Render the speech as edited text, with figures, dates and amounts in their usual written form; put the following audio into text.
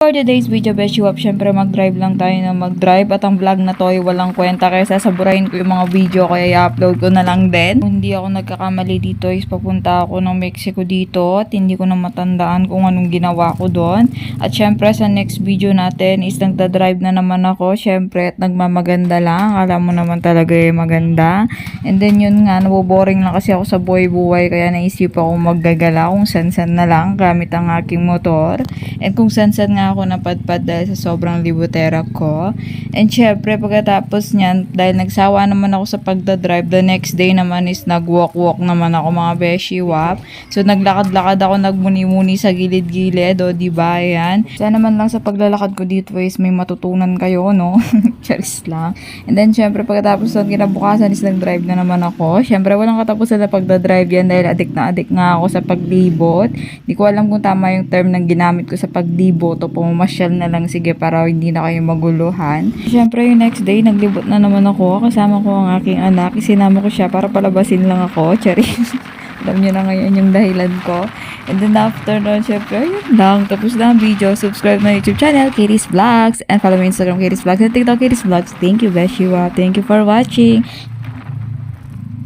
for today's video, Beshi Wap, syempre mag-drive lang tayo na mag-drive at ang vlog na to ay walang kwenta kaya sasaburahin ko yung mga video kaya i-upload ko na lang din. Kung hindi ako nagkakamali dito is papunta ako ng Mexico dito at hindi ko na matandaan kung anong ginawa ko doon. At syempre sa next video natin is nagda-drive na naman ako syempre at nagmamaganda lang. Alam mo naman talaga eh maganda. And then yun nga, naboboring lang kasi ako sa buhay-buhay kaya naisip ako maggagala kung san-san na lang gamit ang aking motor. And kung san-san nga ako napadpad dahil sa sobrang libutera ko. And syempre pagkatapos nyan, dahil nagsawa naman ako sa pagdadrive, the next day naman is nag-walk-walk naman ako mga Beshi Wap. So naglakad-lakad ako, nagmuni-muni sa gilid-gilid, o diba yan. Sana naman lang sa paglalakad ko dito is may matutunan kayo, no? Charis lang. And then syempre pagkatapos ng kinabukasan is nag-drive na naman ako. Syempre walang katapusan na pagdadrive yan dahil adik na adik nga ako sa paglibot. Hindi ko alam kung tama yung term na ginamit ko sa paglibot o pumamasyal na lang sige para hindi na kayo maguluhan. Syempre yung next day naglibot na naman ako. Kasama ko ang aking anak. Isinama ko siya para palabasin lang ako. Charis. Alam nyo na ngayon yung dahilan ko. And then after nun, syempre, yun lang. Tapos na ang video. Subscribe na YouTube channel, Katie's Vlogs. And follow my Instagram, Katie's Vlogs. And TikTok, Katie's Vlogs. Thank you, Beshi Wap. Thank you for watching.